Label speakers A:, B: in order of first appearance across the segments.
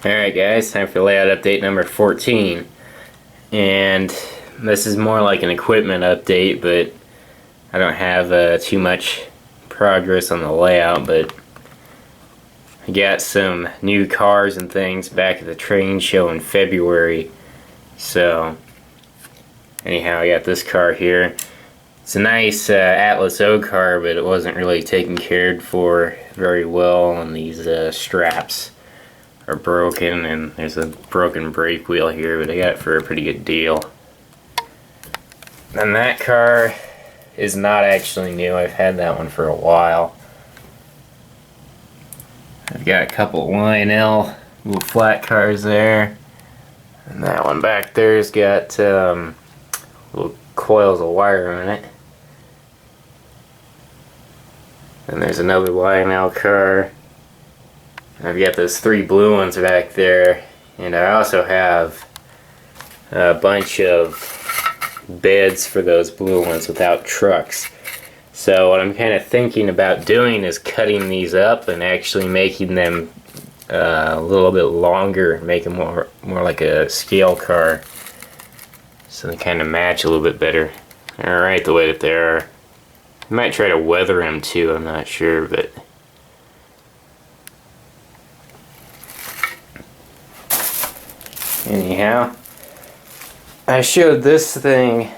A: Alright guys, time for layout update number 14. And this is more like an equipment update, but I don't have too much progress on the layout, but I got some new cars and things back at the train show in February. So anyhow, I got this car here. It's a nice Atlas O car, but it wasn't really taken care for very well, and these straps are broken, and there's a broken brake wheel here, but I got it for a pretty good deal. And that car is not actually new. I've had that one for a while. I've got a couple Lionel little flat cars there, and that one back there's got little coils of wire in it. And there's another Lionel car. I've got those three blue ones back there, and I also have a bunch of beds for those blue ones without trucks. So what I'm kind of thinking about doing is cutting these up and actually making them a little bit longer, make them more like a scale car, so they kind of match a little bit better. Alright, the way that they are. I might try to weather them too, I'm not sure, but anyhow, I showed this thing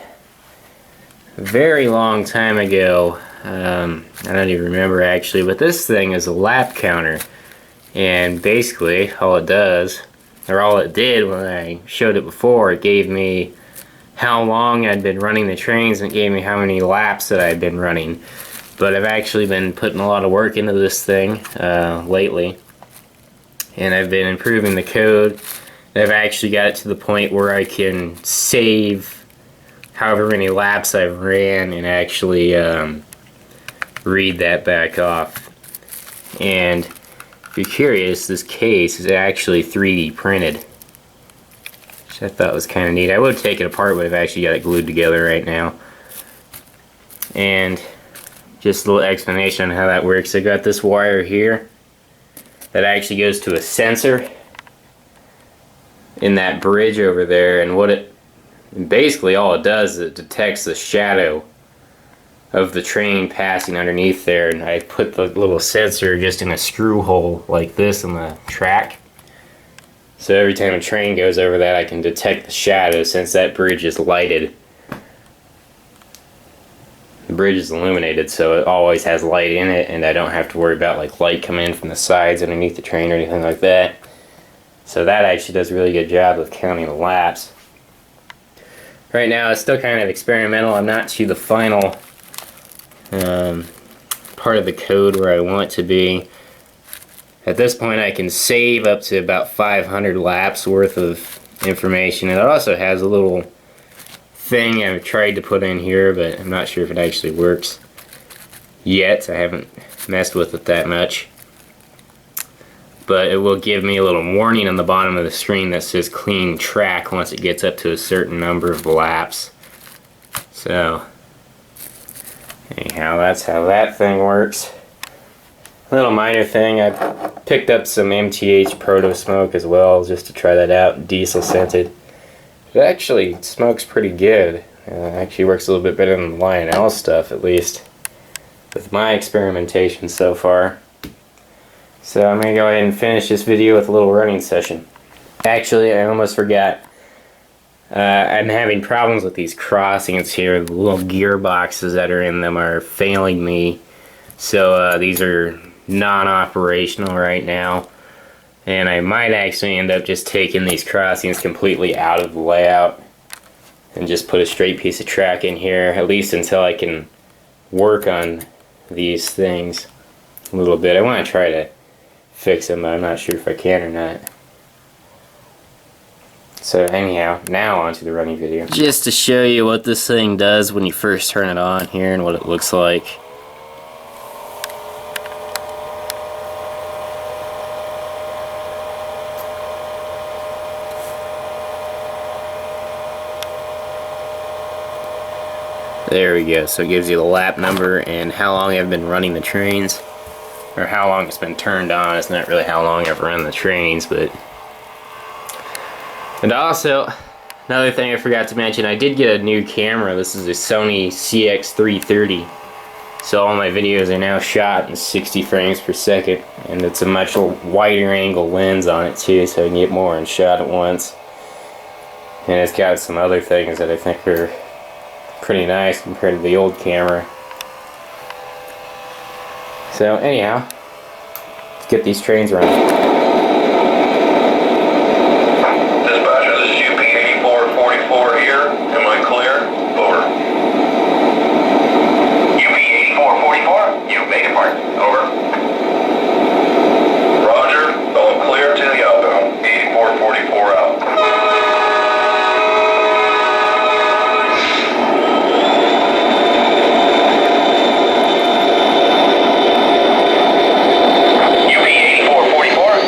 A: a very long time ago. I don't even remember actually, but this thing is a lap counter, and basically all it does, or all it did when I showed it before, it gave me how long I'd been running the trains, and it gave me how many laps that I'd been running. But I've actually been putting a lot of work into this thing lately, and I've been improving the code. I've actually got it to the point where I can save however many laps I've ran and actually read that back off. And if you're curious, this case is actually 3D printed, which I thought was kind of neat. I would take it apart, but I've actually got it glued together right now. And just a little explanation on how that works. I got this wire here that actually goes to a sensor in that bridge over there, and basically all it does is it detects the shadow of the train passing underneath there, and I put the little sensor just in a screw hole like this in the track, so every time a train goes over that I can detect the shadow. Since that bridge is lighted, the bridge is illuminated, so it always has light in it, and I don't have to worry about like light coming in from the sides underneath the train or anything like that. So that actually does a really good job of counting the laps. Right now it's still kind of experimental. I'm not to the final part of the code where I want it to be. At this point I can save up to about 500 laps worth of information. And it also has a little thing I've tried to put in here, but I'm not sure if it actually works yet. I haven't messed with it that much. But it will give me a little warning on the bottom of the screen that says clean track once it gets up to a certain number of laps. So anyhow, that's how that thing works. A little minor thing, I picked up some MTH Proto Smoke as well, just to try that out, diesel scented. It actually smokes pretty good. Actually works a little bit better than the Lionel stuff, at least with my experimentation so far. So I'm going to go ahead and finish this video with a little running session. Actually, I almost forgot. I'm having problems with these crossings here. The little gearboxes that are in them are failing me. So these are non-operational right now. And I might actually end up just taking these crossings completely out of the layout and just put a straight piece of track in here, at least until I can work on these things a little bit. I want to try to fix them, but I'm not sure if I can or not. So anyhow, now onto the running video. Just to show you what this thing does when you first turn it on here and what it looks like. There we go, so it gives you the lap number and how long I've been running the trains, or how long it's been turned on. It's not really how long I've run the trains, but And also, another thing I forgot to mention, I did get a new camera. This is a Sony CX330. So all my videos are now shot in 60 frames per second, and it's a much wider angle lens on it too, so I can get more in shot at once. And it's got some other things that I think are pretty nice compared to the old camera. So anyhow, let's get these trains running.
B: Dispatcher, this is UP8444 here. Am I clear? Over. UP8444, you made it part. Over. Roger, all clear to the outbound. 8444 out. UP8444,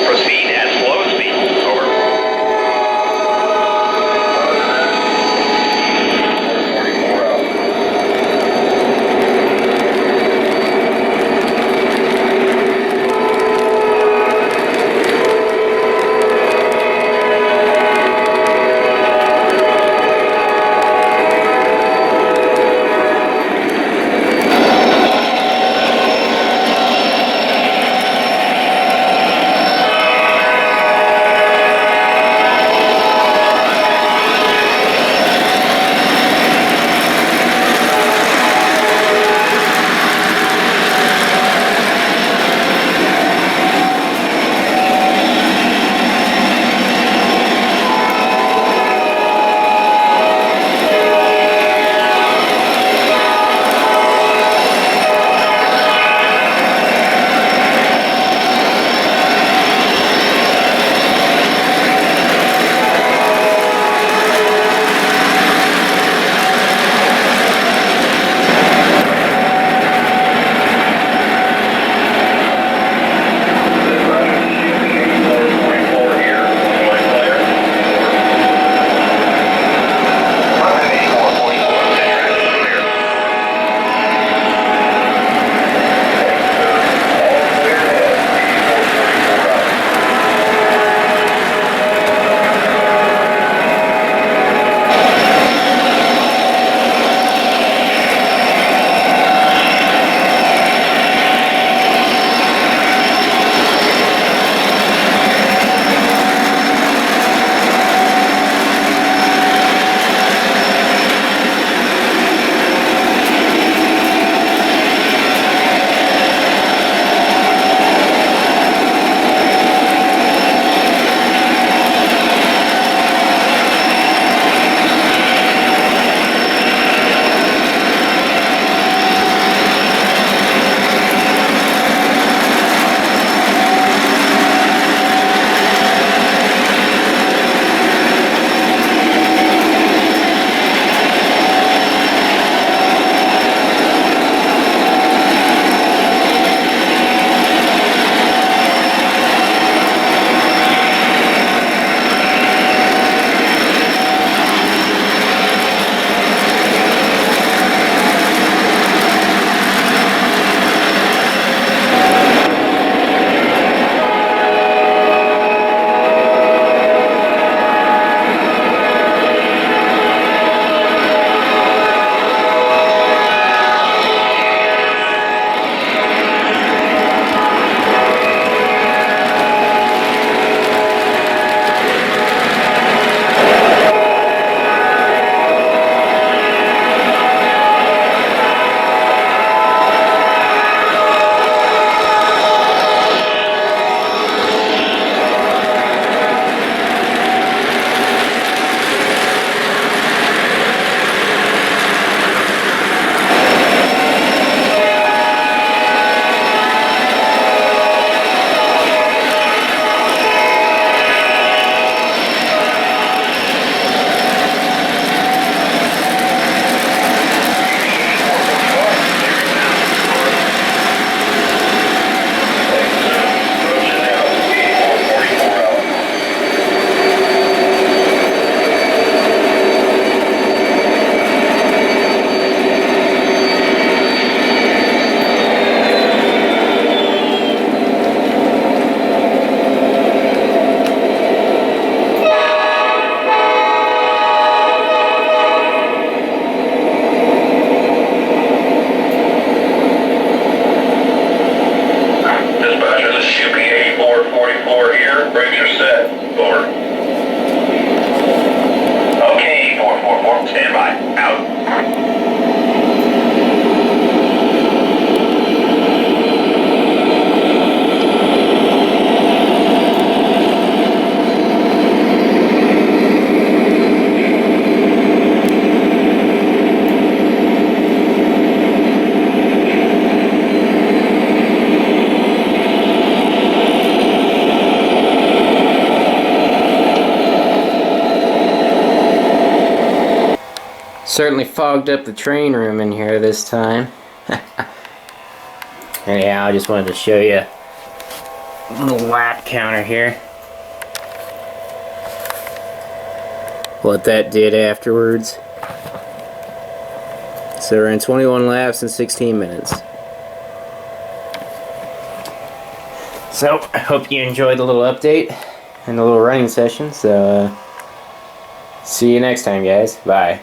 A: Certainly fogged up the train room in here this time. Anyhow, I just wanted to show you a little lap counter here. What that did afterwards. So we're in 21 laps in 16 minutes. So I hope you enjoyed the little update and the little running session. So see you next time, guys. Bye.